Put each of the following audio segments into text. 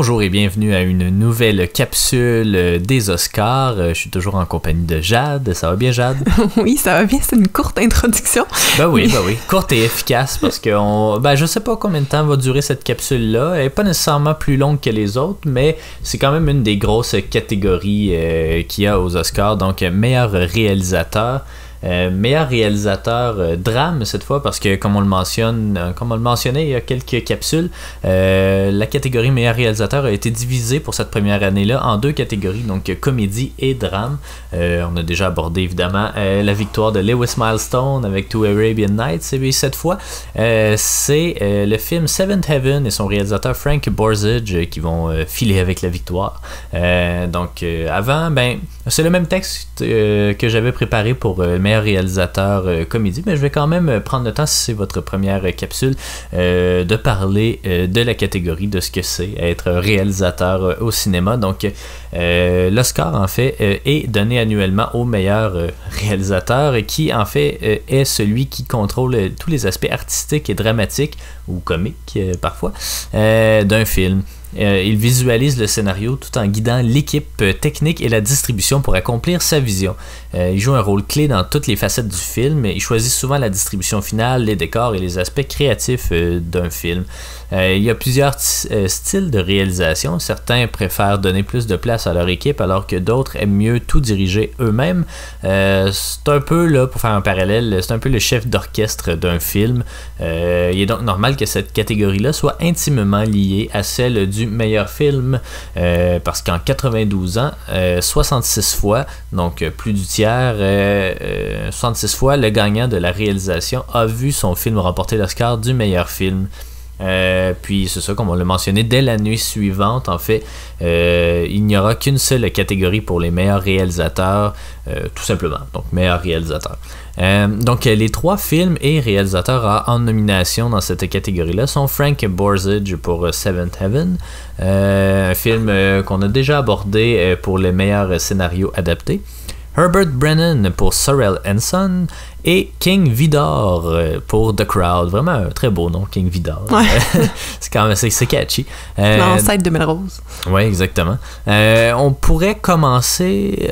Bonjour et bienvenue à une nouvelle capsule des Oscars. Je suis toujours en compagnie de Jade. Ça va bien, Jade? Oui, ça va bien. C'est une courte introduction. Ben oui. Courte et efficace parce que je sais pas combien de temps va durer cette capsule-là. Elle est pas nécessairement plus longue que les autres, mais c'est quand même une des grosses catégories qu'il y a aux Oscars. Donc, meilleur réalisateur. Meilleur réalisateur drame cette fois parce que comme on le mentionnait il y a quelques capsules, la catégorie meilleur réalisateur a été divisée pour cette première année-là en deux catégories, donc comédie et drame. On a déjà abordé évidemment la victoire de Lewis Milestone avec Two Arabian Nights, et cette fois c'est le film Seventh Heaven et son réalisateur Frank Borzage qui vont filer avec la victoire. Avant, c'est le même texte que j'avais préparé pour meilleur réalisateur comédie, mais je vais quand même prendre le temps, si c'est votre première capsule, de parler de la catégorie, de ce que c'est être réalisateur au cinéma. Donc l'Oscar en fait est donné annuellement au meilleur réalisateur qui en fait est celui qui contrôle tous les aspects artistiques et dramatiques ou comiques parfois d'un film. Il visualise le scénario tout en guidant l'équipe technique et la distribution pour accomplir sa vision. Il joue un rôle clé dans toutes les facettes du film. Il choisit souvent la distribution finale, les décors et les aspects créatifs d'un film. Il y a plusieurs styles de réalisation. Certains préfèrent donner plus de place à leur équipe alors que d'autres aiment mieux tout diriger eux-mêmes. C'est un peu, là, pour faire un parallèle, c'est un peu le chef d'orchestre d'un film. Il est donc normal que cette catégorie-là soit intimement liée à celle du meilleur film parce qu'en 92 ans, 66 fois, donc plus du tiers, 66 fois, le gagnant de la réalisation a vu son film remporter l'Oscar du meilleur film. Puis c'est ça, comme on l'a mentionné, dès la nuit suivante, en fait, il n'y aura qu'une seule catégorie pour les meilleurs réalisateurs, tout simplement, donc meilleur réalisateur. Donc les trois films et réalisateurs en nomination dans cette catégorie-là sont Frank Borzage pour Seventh Heaven, un film qu'on a déjà abordé pour le meilleur scénario adapté, Herbert Brennan pour Sorrell & Son et King Vidor pour The Crowd. Vraiment un très beau nom, King Vidor. Ouais. C'est quand même c'est catchy. L'ancêtre de Melrose. Oui, exactement. On pourrait commencer...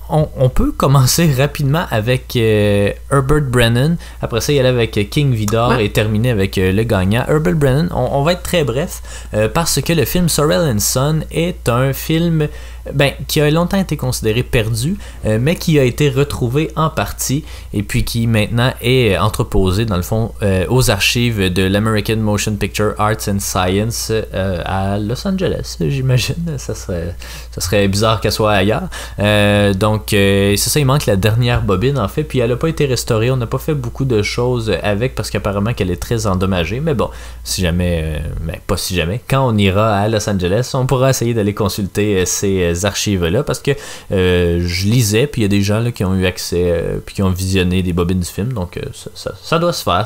on peut commencer rapidement avec Herbert Brennan. Après ça, y aller avec King Vidor et terminer avec le gagnant. Herbert Brennan, on va être très bref parce que le film Sorrell & Son est un film qui a longtemps été considéré perdu, mais qui a été retrouvé en partie et puis qui maintenant est entreposé dans le fond aux archives de l'American Motion Picture Arts and Science à Los Angeles, j'imagine. Ça serait bizarre qu'elle soit ailleurs. C'est ça, il manque la dernière bobine en fait, puis elle n'a pas été restaurée. On n'a pas fait beaucoup de choses avec parce qu'apparemment qu'elle est très endommagée. Mais bon, pas si jamais, quand on ira à Los Angeles, on pourra essayer d'aller consulter ces archives-là parce que je lisais, puis il y a des gens là, qui ont eu accès puis qui ont visionné des bobines du film, donc ça doit se faire.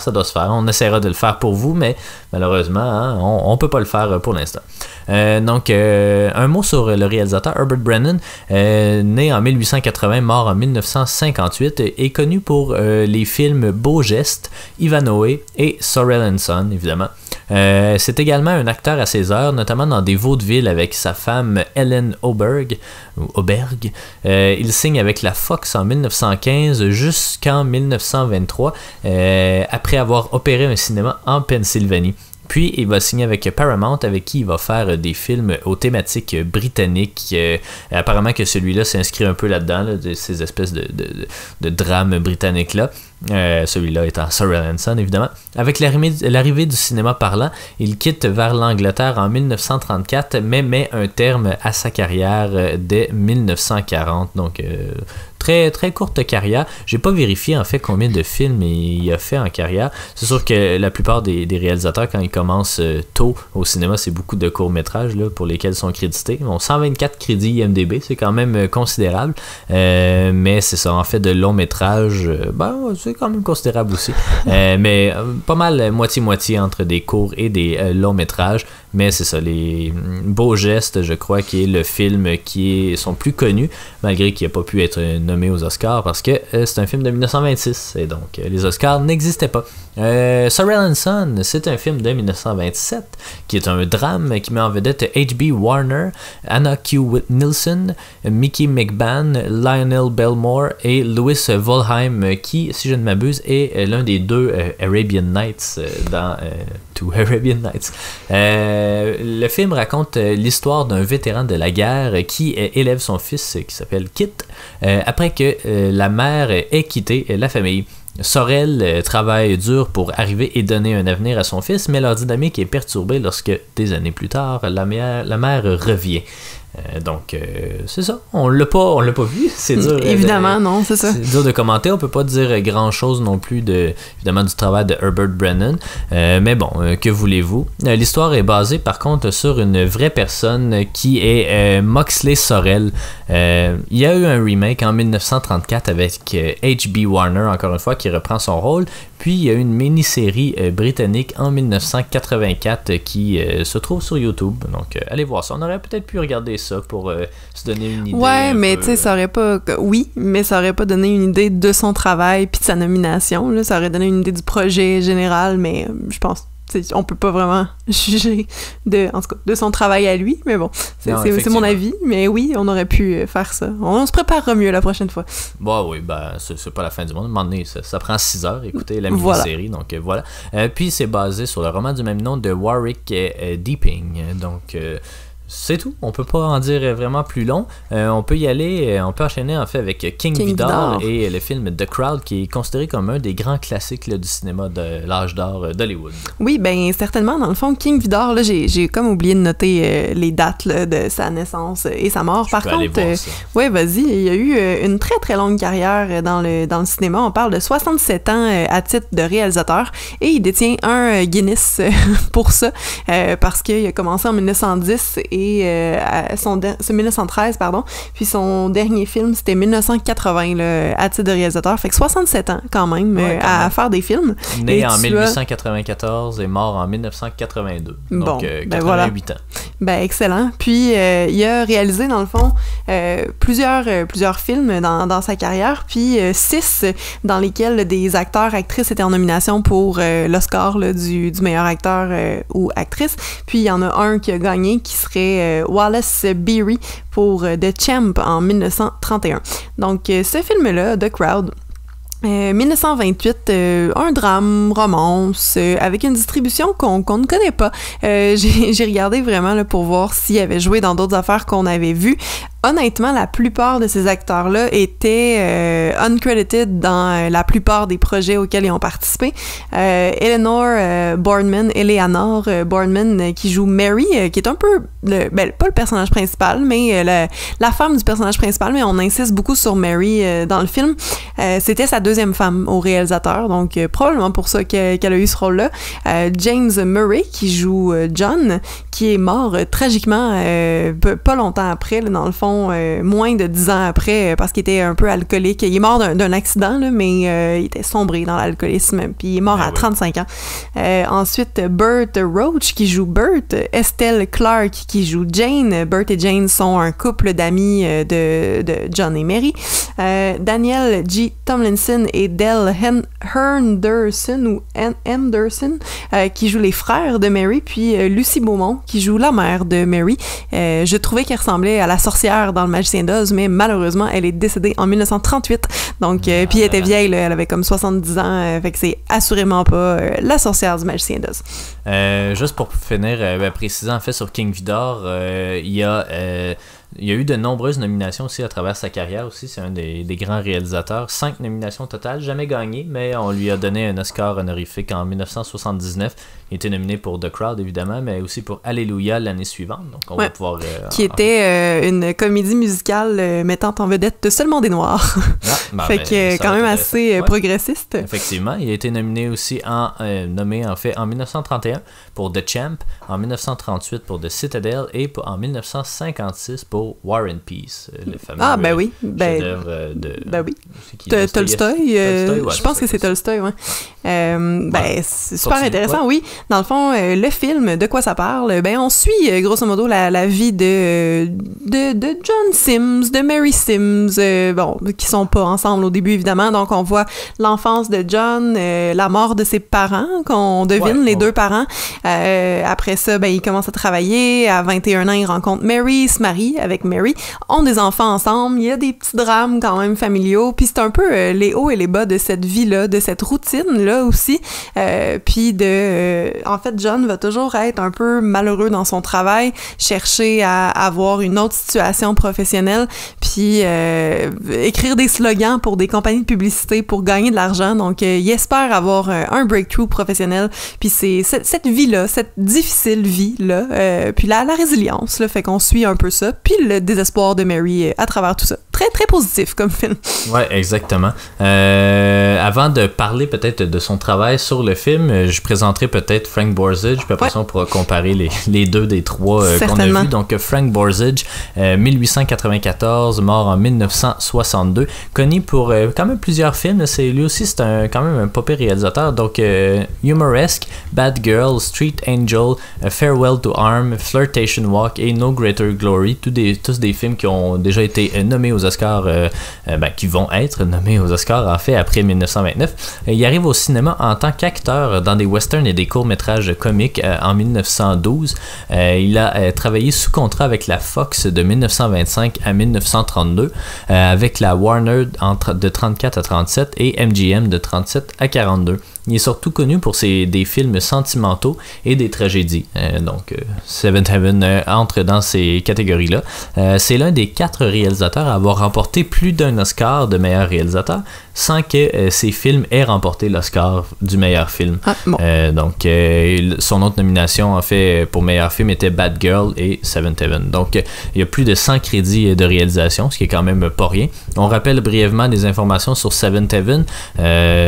On essaiera de le faire pour vous, mais malheureusement, on peut pas le faire pour l'instant. Un mot sur le réalisateur Herbert Brennan, né en 1880, mort en 1958, est connu pour les films Beau Geste, Ivanhoe et Sorrell & Son, évidemment. C'est également un acteur à ses heures, notamment dans des vaudevilles avec sa femme Ellen Oberg. Il signe avec la Fox en 1915 jusqu'en 1923, après avoir opéré un cinéma en Pennsylvanie. Puis il va signer avec Paramount, avec qui il va faire des films aux thématiques britanniques. Apparemment que celui-là s'inscrit un peu là-dedans, de ces espèces de drames britanniques-là. Celui-là étant Sorrell & Son, évidemment. Avec l'arrivée du cinéma parlant, il quitte vers l'Angleterre en 1934, mais met un terme à sa carrière dès 1940. Donc, très, très courte carrière. J'ai pas vérifié en fait combien de films il a fait en carrière. C'est sûr que la plupart des réalisateurs, quand ils commencent tôt au cinéma, c'est beaucoup de courts-métrages là, pour lesquels ils sont crédités. Bon, 124 crédits IMDb, c'est quand même considérable. Mais c'est ça, en fait, de longs-métrages, c'est quand même considérable aussi. Mais pas mal moitié-moitié entre des courts et des longs-métrages. Mais c'est ça, les Beaux Gestes, je crois, qui est le film qui est son plus connu, malgré qu'il n'a pas pu être nommé aux Oscars parce que c'est un film de 1926 et donc les Oscars n'existaient pas. Sorrel and Son, c'est un film de 1927 qui est un drame qui met en vedette H.B. Warner, Anna Q. Nilsson, Mickey McBann, Lionel Belmore et Louis Volheim qui, si je ne m'abuse, est l'un des deux Arabian Nights dans To Arabian Nights. Le film raconte l'histoire d'un vétéran de la guerre qui élève son fils qui s'appelle Kit après que la mère ait quitté la famille. Sorel travaille dur pour arriver et donner un avenir à son fils, mais leur dynamique est perturbée lorsque, des années plus tard, la mère revient. Donc c'est ça, on l'a pas vu, c'est dur. Évidemment, non, c'est ça. C'est dur de commenter, on peut pas dire grand chose non plus évidemment du travail de Herbert Brennan, mais bon, que voulez-vous. L'histoire est basée par contre sur une vraie personne qui est Moxley Sorel. Il y a eu un remake en 1934 avec H.B. Warner, encore une fois, qui reprend son rôle. Puis il y a eu une mini-série britannique en 1984 qui se trouve sur YouTube. Donc allez voir ça. On aurait peut-être pu regarder ça pour se donner une idée. Ouais, mais tu sais, ça aurait pas... Oui, mais ça aurait pas donné une idée de son travail puis de sa nomination. Là. Ça aurait donné une idée du projet général, mais je pense... on peut pas vraiment juger en tout cas, de son travail à lui, mais bon, c'est mon avis. Mais oui, on aurait pu faire ça. On se préparera mieux la prochaine fois. Bah oui, c'est pas la fin du monde. À un moment donné, ça prend 6 heures, écoutez la mini-série, donc voilà. Puis c'est basé sur le roman du même nom de Warwick Deeping, donc... c'est tout, on peut pas en dire vraiment plus long. On peut y aller, on peut enchaîner en fait avec King Vidor et le film The Crowd qui est considéré comme un des grands classiques là, du cinéma de l'âge d'or d'Hollywood. Oui, ben certainement. Dans le fond, King Vidor, là, j'ai comme oublié de noter les dates là, de sa naissance et sa mort. Par contre, ouais, vas-y, il y a eu une très très longue carrière dans le cinéma. On parle de 67 ans à titre de réalisateur et il détient un Guinness pour ça parce qu'il a commencé en 1910 et c'est 1913, pardon. Puis son dernier film, c'était 1980, là, à titre de réalisateur. Fait que 67 ans, quand même, à faire des films. Né en 1894 et mort en 1982. Donc, 88 ans. Ben, excellent. Puis, il a réalisé, dans le fond, plusieurs films dans sa carrière, puis 6 dans lesquels des acteurs, actrices étaient en nomination pour l'Oscar là, du meilleur acteur ou actrice. Puis, il y en a un qui a gagné, qui serait Wallace Beery pour The Champ en 1931. Donc, ce film-là, The Crowd, 1928, un drame, romance, avec une distribution qu'on ne connaît pas. J'ai regardé vraiment là, pour voir s'il avait joué dans d'autres affaires qu'on avait vues. Honnêtement, la plupart de ces acteurs-là étaient uncredited dans la plupart des projets auxquels ils ont participé. Eleanor Boardman qui joue Mary, qui est un peu, pas le personnage principal, mais la femme du personnage principal, mais on insiste beaucoup sur Mary dans le film. C'était sa deuxième femme au réalisateur, donc probablement pour ça qu'elle a eu ce rôle-là. James Murray, qui joue John, qui est mort tragiquement pas longtemps après, là, dans le fond, moins de 10 ans après, parce qu'il était un peu alcoolique. Il est mort d'un accident, là, mais il était sombré dans l'alcoolisme, puis il est mort à 35 ans. Ensuite, Burt Roach, qui joue Burt, Estelle Clark, qui joue Jane. Burt et Jane sont un couple d'amis de John et Mary. Daniel G. Tomlinson et Dell Henderson, qui jouent les frères de Mary, puis Lucy Beaumont, qui joue la mère de Mary. Je trouvais qu'elle ressemblait à la sorcière dans Le Magicien d'Oz, mais malheureusement, elle est décédée en 1938. Donc, puis elle était vieille, là, elle avait comme 70 ans, fait que c'est assurément pas la sorcière du Magicien d'Oz. Juste pour finir, précisant en fait sur King Vidor, il y a eu de nombreuses nominations aussi à travers sa carrière aussi. C'est un des grands réalisateurs. 5 nominations totales, jamais gagné, mais on lui a donné un Oscar honorifique en 1979. Il était nominé pour The Crowd, évidemment, mais aussi pour Alléluia l'année suivante. Donc, on va pouvoir... qui était une comédie musicale mettant en vedette seulement des Noirs. Fait que quand même assez progressiste. Effectivement. Il a été nominé aussi nommé en 1931 pour The Champ, en 1938 pour The Citadel et en 1956 pour War and Peace, le fameux chef-d'œuvre de... Tolstoy, je pense que c'est Tolstoy, ouais. C'est super intéressant, oui. Dans le fond, le film, de quoi ça parle? On suit grosso modo la vie de John Sims, de Mary Sims, qui sont pas ensemble au début, évidemment. Donc, on voit l'enfance de John, la mort de ses parents, qu'on devine, les deux parents. Après ça, il commence à travailler. À 21 ans, il rencontre Mary, il se marie avec Mary, ont des enfants ensemble. Il y a des petits drames quand même familiaux. Puis c'est un peu les hauts et les bas de cette vie-là, de cette routine-là aussi. Puis en fait, John va toujours être un peu malheureux dans son travail, chercher à avoir une autre situation professionnelle, puis écrire des slogans pour des compagnies de publicité pour gagner de l'argent. Donc, il espère avoir un breakthrough professionnel. Puis c'est cette vie-là, cette difficile vie-là, puis la résilience, là, fait qu'on suit un peu ça. Puis le désespoir de Mary à travers tout ça. Très, très positif comme film. Ouais, exactement. Avant de parler peut-être de son travail sur le film, je présenterai peut-être Frank Borzage, puis après ça, on pourra comparer les deux des trois qu'on a vus. Donc, Frank Borzage, 1894, mort en 1962, connu pour quand même plusieurs films. Lui aussi, c'est quand même un pas pire réalisateur. Donc, Humoresque, Bad Girl, Street Angel, Farewell to Arm, Flirtation Walk et No Greater Glory, tous des films qui ont déjà été nommés aux Oscars, qui vont être nommés aux Oscars en fait après 1929. Il arrive au cinéma en tant qu'acteur dans des westerns et des courts-métrages comiques en 1912. Il a travaillé sous contrat avec la Fox de 1925 à 1932, avec la Warner de 34 à 37 et MGM de 37 à 42. Il est surtout connu pour des films sentimentaux et des tragédies. Donc, Seventh Heaven entre dans ces catégories-là. C'est l'un des 4 réalisateurs à avoir remporté plus d'un Oscar de meilleur réalisateur sans que ses films aient remporté l'Oscar du meilleur film. Donc, son autre nomination, en fait, pour meilleur film était Bad Girl et Seventh Heaven. Donc, il y a plus de 100 crédits de réalisation, ce qui est quand même pas rien. On rappelle brièvement des informations sur Seventh Heaven,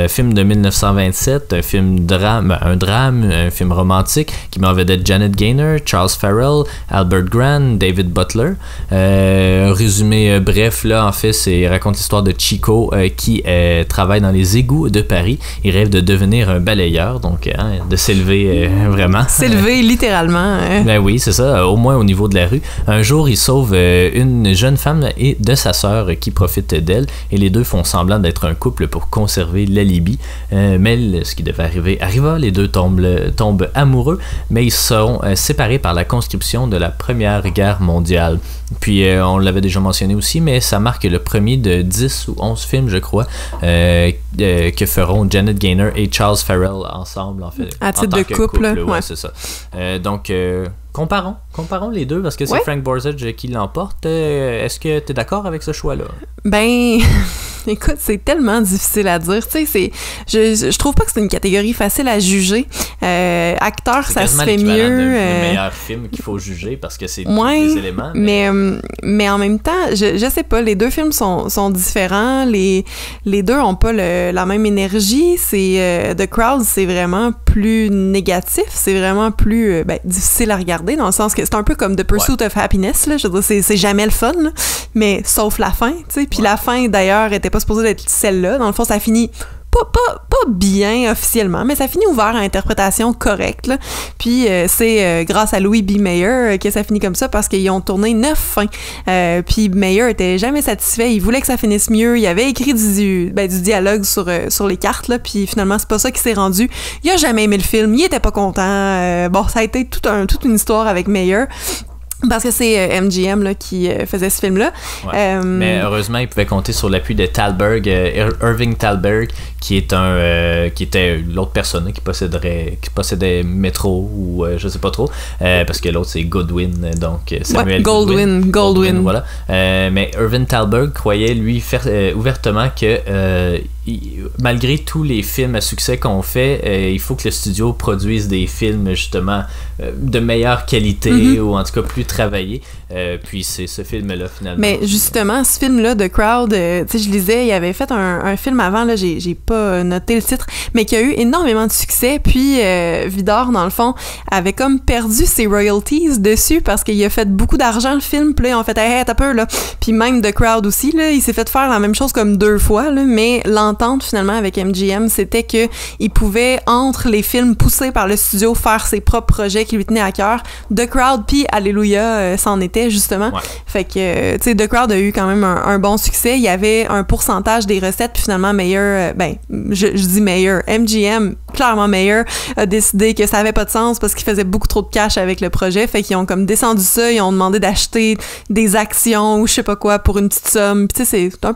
film de 1927, un film un drame, un film romantique qui met en vedette Janet Gaynor, Charles Farrell, Albert Grant, David Butler. Un résumé bref, là, en fait, c'est raconte l'histoire de Chico qui travaille dans les égouts de Paris. Il rêve de devenir un balayeur, donc de s'élever vraiment. S'élever littéralement. Ben oui, c'est ça, au moins au niveau de la rue. Un jour, il sauve une jeune femme et de sa sœur qui profite d'elle, et les deux font semblant d'être un couple pour conserver l'alibi. Mais ce qui devait arriver arriva, les deux tombent amoureux, mais ils seront séparés par la conscription de la Première Guerre mondiale. Puis on l'avait déjà mentionné aussi, mais ça marque le premier de 10 ou 11 films, je crois, que feront Janet Gaynor et Charles Farrell ensemble, en fait. À titre de couple, ouais, c'est ça. Donc, comparons les deux, parce que c'est Frank Borzage qui l'emporte. Est-ce que tu es d'accord avec ce choix-là? Écoute, c'est tellement difficile à dire. Tu sais, je trouve pas que c'est une catégorie facile à juger. Acteur, ça se fait mieux. C'est le meilleur film qu'il faut juger parce que c'est des éléments. Mais en même temps, je sais pas, les deux films sont différents. Les deux ont pas la même énergie. The Crowd, c'est vraiment plus négatif. C'est vraiment plus difficile à regarder, dans le sens que c'est un peu comme The Pursuit of Happiness. Là. Je veux dire, c'est jamais le fun, là, mais sauf la fin. Tu sais. Puis la fin, d'ailleurs, était pas supposée d'être celle-là. Dans le fond, ça finit pas bien officiellement, mais ça finit ouvert à interprétation correcte. Là. Puis c'est grâce à Louis B. Mayer que ça finit comme ça, parce qu'ils ont tourné 9 fins. Puis Mayer était jamais satisfait, il voulait que ça finisse mieux, il avait écrit du dialogue sur les cartes, là, puis finalement c'est pas ça qui s'est rendu. Il a jamais aimé le film, il était pas content. Ça a été toute une histoire avec Mayer. Parce que c'est MGM là, qui faisait ce film-là. Ouais. Mais heureusement, il pouvait compter sur l'appui de Thalberg, Irving Thalberg, qui était l'autre personne qui possédait Metro ou je sais pas trop, parce que l'autre c'est Goodwin, donc Samuel Goldwyn. Voilà. Mais Irving Thalberg croyait lui ouvertement que malgré tous les films à succès qu'on fait, il faut que le studio produise des films justement de meilleure qualité, ou en tout cas plus travaillés. Puis c'est ce film-là finalement. Mais justement, ce film-là, The Crowd, tu sais, je lisais, il avait fait un film avant, là, j'ai pas noté le titre, mais qui a eu énormément de succès. Puis Vidor, dans le fond, avait comme perdu ses royalties dessus parce qu'il a fait beaucoup d'argent le film. Puis là, on fait hey, t'as peur là. Puis même The Crowd aussi, là, il s'est fait faire la même chose comme 2 fois, là, mais l'an l'entente finalement avec MGM, c'était que il pouvait, entre les films poussés par le studio, faire ses propres projets qui lui tenaient à cœur. The Crowd puis Alléluia, c'en était justement. Ouais. Fait que, tu sais, The Crowd a eu quand même un bon succès. Il y avait un pourcentage des recettes, puis finalement, Mayer, je dis Mayer, MGM, clairement Mayer, a décidé que ça avait pas de sens parce qu'il faisait beaucoup trop de cash avec le projet. Fait qu'ils ont comme descendu ça, ils ont demandé d'acheter des actions ou je sais pas quoi pour une petite somme. Puis tu sais, c'est un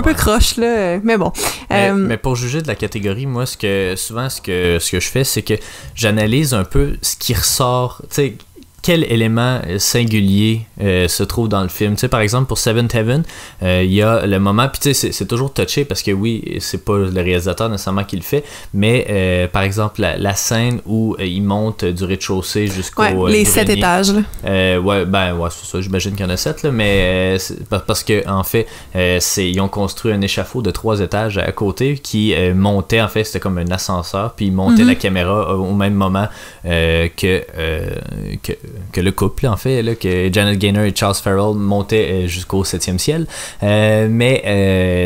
peu croche, là. Mais bon. Mais pour juger de la catégorie, moi, ce que je fais, c'est que j'analyse un peu ce qui ressort, tu sais, quel élément singulier se trouve dans le film. Tu sais, par exemple, pour Seventh Heaven, il y a le moment, puis tu sais, c'est toujours touché parce que oui, c'est pas le réalisateur nécessairement qui le fait, mais par exemple, la scène où il monte du rez-de-chaussée jusqu'au les 7 étages, là. C'est ça, j'imagine qu'il y en a 7, là, mais parce que en fait, ils ont construit un échafaud de 3 étages à côté qui montait, en fait, c'était comme un ascenseur, puis il montait la caméra au même moment que le couple, en fait, là, que Janet Gaynor et Charles Farrell montaient jusqu'au 7e ciel.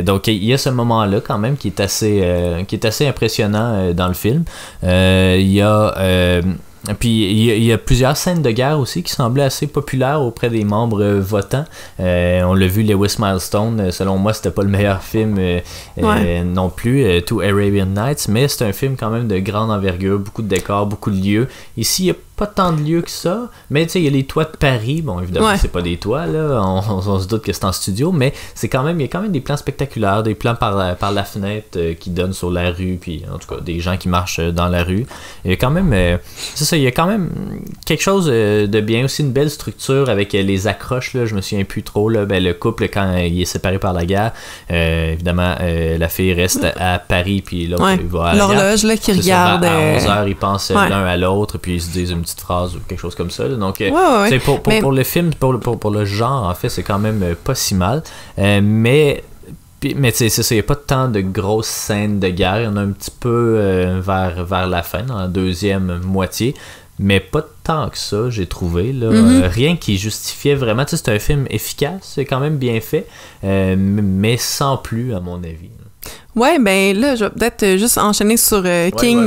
Donc, il y a ce moment-là, quand même, qui est assez impressionnant dans le film. Il y a... Puis il y a plusieurs scènes de guerre aussi qui semblaient assez populaires auprès des membres votants. On l'a vu, Lewis Milestone, selon moi, c'était pas le meilleur film non plus, To Arabian Nights, mais c'est un film quand même de grande envergure, beaucoup de décors, beaucoup de lieux. Ici, il y a pas tant de lieux que ça, mais tu sais, il y a les toits de Paris. Bon, évidemment, c'est pas des toits, là, on se doute que c'est en studio, mais il y a quand même des plans spectaculaires, des plans par la fenêtre qui donnent sur la rue, puis en tout cas, des gens qui marchent dans la rue. Il y a quand même, c'est ça, il y a quand même quelque chose de bien, aussi une belle structure avec les accroches, là, je me souviens plus trop, là, le couple, quand il est séparé par la guerre, évidemment, la fille reste à Paris, puis là, il va à la l'horloge, là, qui regarde. À 11h, ils pensent l'un à l'autre, puis ils se disent une petite phrase ou quelque chose comme ça, là. Donc, pour le film, pour le genre, en fait, c'est quand même pas si mal, mais tu sais, c'est ça, il n'y a pas tant de grosses scènes de guerre, il y en a un petit peu vers la fin, dans la deuxième moitié, mais pas tant que ça, j'ai trouvé, là. Rien qui justifiait vraiment, tu sais, c'est un film efficace, c'est quand même bien fait, mais sans plus, à mon avis. Ouais, ben là, je vais peut-être juste enchaîner sur King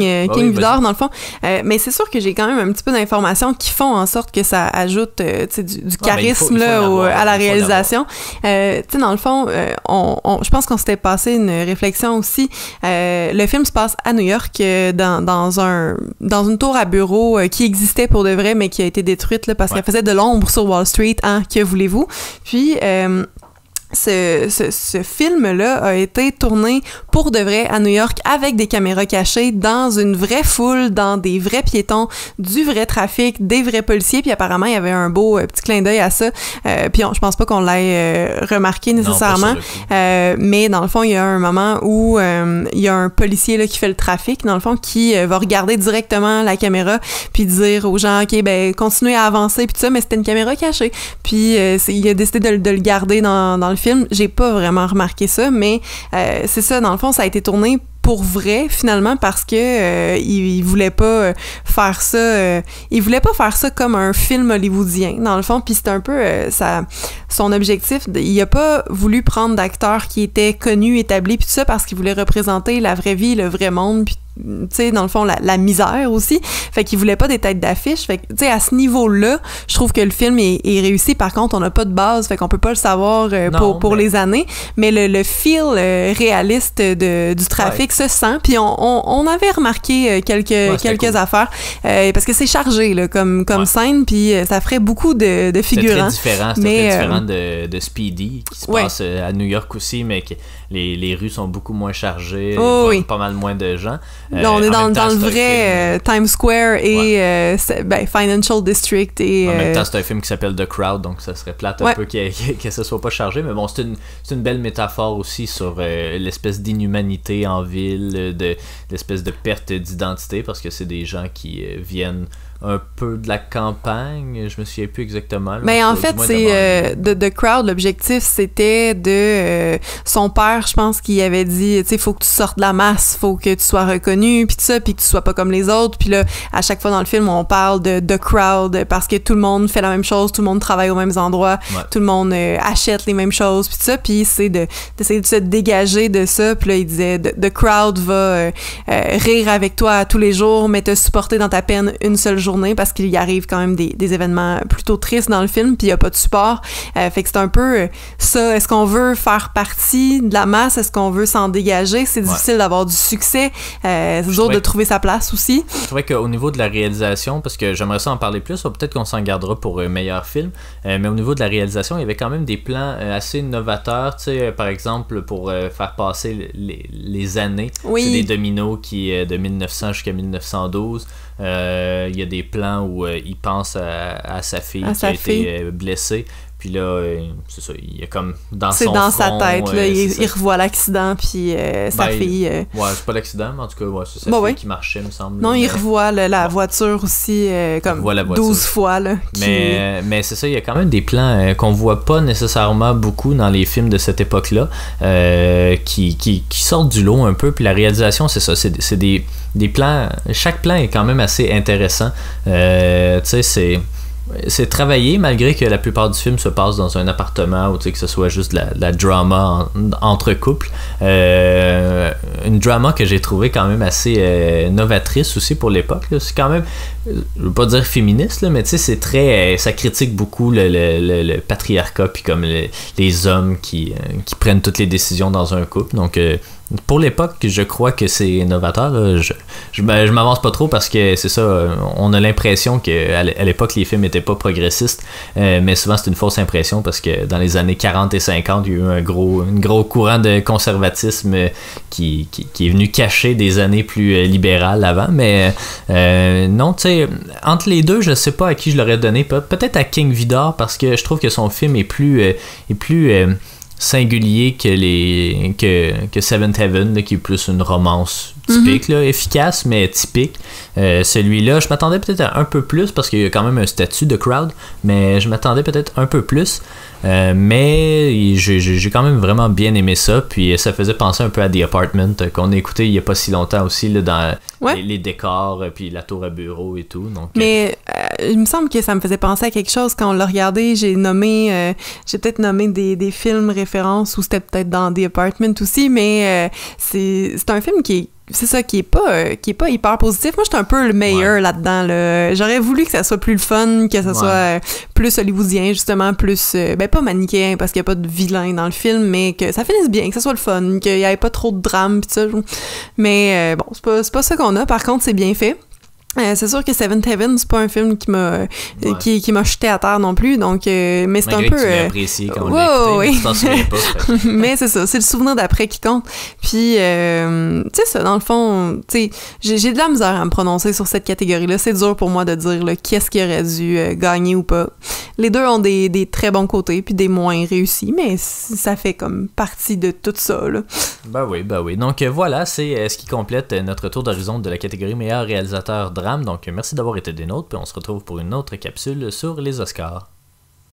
Vidor, dans le fond. Mais c'est sûr que j'ai quand même un petit peu d'informations qui font en sorte que ça ajoute du charisme à la réalisation. Tu sais, dans le fond, je pense qu'on s'était passé une réflexion aussi. Le film se passe à New York, dans une tour à bureau qui existait pour de vrai, mais qui a été détruite là, parce qu'elle faisait de l'ombre sur Wall Street, hein, que voulez-vous. Puis... Ce film-là a été tourné pour de vrai à New York avec des caméras cachées dans une vraie foule, dans des vrais piétons, du vrai trafic, des vrais policiers, puis apparemment il y avait un beau petit clin d'œil à ça, puis je pense pas qu'on l'ait remarqué nécessairement, mais dans le fond il y a un moment où il y a un policier là, qui fait le trafic, dans le fond, qui va regarder directement la caméra puis dire aux gens, ok, ben continuez à avancer puis tout ça, mais c'était une caméra cachée, puis il a décidé de le garder dans le film. J'ai pas vraiment remarqué ça, mais c'est ça, dans le fond, ça a été tourné pour vrai, finalement, parce que il voulait pas faire ça il voulait pas faire ça comme un film hollywoodien, dans le fond, puis c'est un peu son objectif, il a pas voulu prendre d'acteurs qui étaient connus, établis, puis tout ça, parce qu'il voulait représenter la vraie vie, le vrai monde, puis tu sais, dans le fond, la misère aussi. Fait qu'il voulait pas des têtes d'affiche. Fait que, tu sais, à ce niveau-là, je trouve que le film est réussi. Par contre, on n'a pas de base, fait qu'on peut pas le savoir pour les années. Mais le feel réaliste du trafic se sent. Puis on avait remarqué quelques affaires. Parce que c'est chargé, là, comme scène. Puis ça ferait beaucoup de figurants. C'est très différent de Speedy, qui se passe à New York aussi, mais les rues sont beaucoup moins chargées. Pas mal moins de gens. Là, on est dans le vrai Times Square et Financial District. Et, en même temps, c'est un film qui s'appelle The Crowd, donc ça serait plate un peu que ça soit pas chargé. Mais bon, c'est une belle métaphore aussi sur l'espèce d'inhumanité en ville, l'espèce de perte d'identité, parce que c'est des gens qui viennent un peu de la campagne, je me souviens plus exactement. Là, mais en fait, c'est The Crowd, l'objectif, c'était de son père, je pense, qui avait dit, tu sais, faut que tu sortes de la masse, faut que tu sois reconnu, puis tout ça, puis que tu sois pas comme les autres. Puis là, à chaque fois dans le film, on parle de The Crowd parce que tout le monde fait la même chose, tout le monde travaille aux mêmes endroits, tout le monde achète les mêmes choses, puis tout ça, puis c'est d'essayer de se dégager de ça. Puis là, il disait, The Crowd va rire avec toi tous les jours, mais te supporter dans ta peine une seule journée, parce qu'il y arrive quand même des événements plutôt tristes dans le film, puis il y a pas de support. Fait que c'est un peu ça. Est-ce qu'on veut faire partie de la masse? Est-ce qu'on veut s'en dégager? C'est difficile d'avoir du succès. C'est dur de trouver sa place aussi. Je trouvais qu'au niveau de la réalisation, parce que j'aimerais ça en parler plus, ou peut-être qu'on s'en gardera pour un meilleur film, mais au niveau de la réalisation, il y avait quand même des plans assez novateurs, tu sais, par exemple, pour faire passer les années. Oui. C'est des dominos qui de 1900 jusqu'à 1912. Il y a des plans où il pense à sa fille qui a été blessée. Puis là, c'est ça, il y a comme dans son front... C'est dans sa tête, là, il revoit l'accident, puis sa fille... Ouais, c'est pas l'accident, mais en tout cas, c'est sa fille qui marchait, me semble. Non, il revoit la voiture aussi, comme 12 fois, là. Mais c'est ça, il y a quand même des plans qu'on voit pas nécessairement beaucoup dans les films de cette époque-là, qui sortent du lot un peu, puis la réalisation, c'est ça, c'est des plans... Chaque plan est quand même assez intéressant. Tu sais, c'est travaillé, malgré que la plupart du film se passe dans un appartement, ou tu sais, que ce soit juste la drama entre couples. Une drama que j'ai trouvé quand même assez novatrice aussi pour l'époque, là. C'est quand même, je veux pas dire féministe, là, mais tu sais, c'est très... ça critique beaucoup le patriarcat, puis comme les hommes qui prennent toutes les décisions dans un couple. Donc... pour l'époque, je crois que c'est novateur. Là. Je m'avance pas trop parce que c'est ça, on a l'impression qu'à l'époque, les films étaient pas progressistes, mais souvent c'est une fausse impression parce que dans les années 40 et 50, il y a eu un gros courant de conservatisme qui est venu cacher des années plus libérales avant. Mais non, tu sais, entre les deux, je sais pas à qui je l'aurais donné. Peut-être à King Vidor parce que je trouve que son film est plus singulier que Seventh Heaven, là, qui est plus une romance typique, là, efficace mais typique. Celui-là, je m'attendais peut-être à un peu plus parce qu'il y a quand même un statut de crowd, mais je m'attendais peut-être un peu plus. Mais j'ai quand même vraiment bien aimé ça, puis ça faisait penser un peu à The Apartment qu'on a écouté il y a pas si longtemps aussi, là, dans les décors, puis la tour à bureau et tout. Donc, mais il me semble que ça me faisait penser à quelque chose quand on l'a regardé. J'ai peut-être nommé des films références, ou c'était peut-être dans The Apartment aussi, mais c'est un film qui est pas hyper positif. Moi, j'étais un peu le meilleur là-dedans, là. J'aurais voulu que ça soit plus le fun, que ça soit plus hollywoodien, justement, plus pas manichéen parce qu'il y a pas de vilain dans le film, mais que ça finisse bien, que ça soit le fun, qu'il y ait pas trop de drame pis ça. Mais bon, c'est pas ça qu'on a. Par contre, c'est bien fait. C'est sûr que Seventh Heaven, c'est pas un film qui m'a jeté à terre non plus, donc mais c'est un peu... tu l'as apprécié quand on l'a écouté, mais tu t'en souviens pas. Mais c'est ça, c'est le souvenir d'après qui compte. Puis, tu sais ça, dans le fond, tu sais, j'ai de la misère à me prononcer sur cette catégorie-là. C'est dur pour moi de dire là, qu'est-ce qui aurait dû gagner ou pas. Les deux ont des très bons côtés, puis des moins réussis, mais ça fait comme partie de tout ça, là. Ben oui. Donc voilà, c'est ce qui complète notre tour d'horizon de la catégorie meilleur réalisateur drame. Donc merci d'avoir été des nôtres, puis on se retrouve pour une autre capsule sur les Oscars.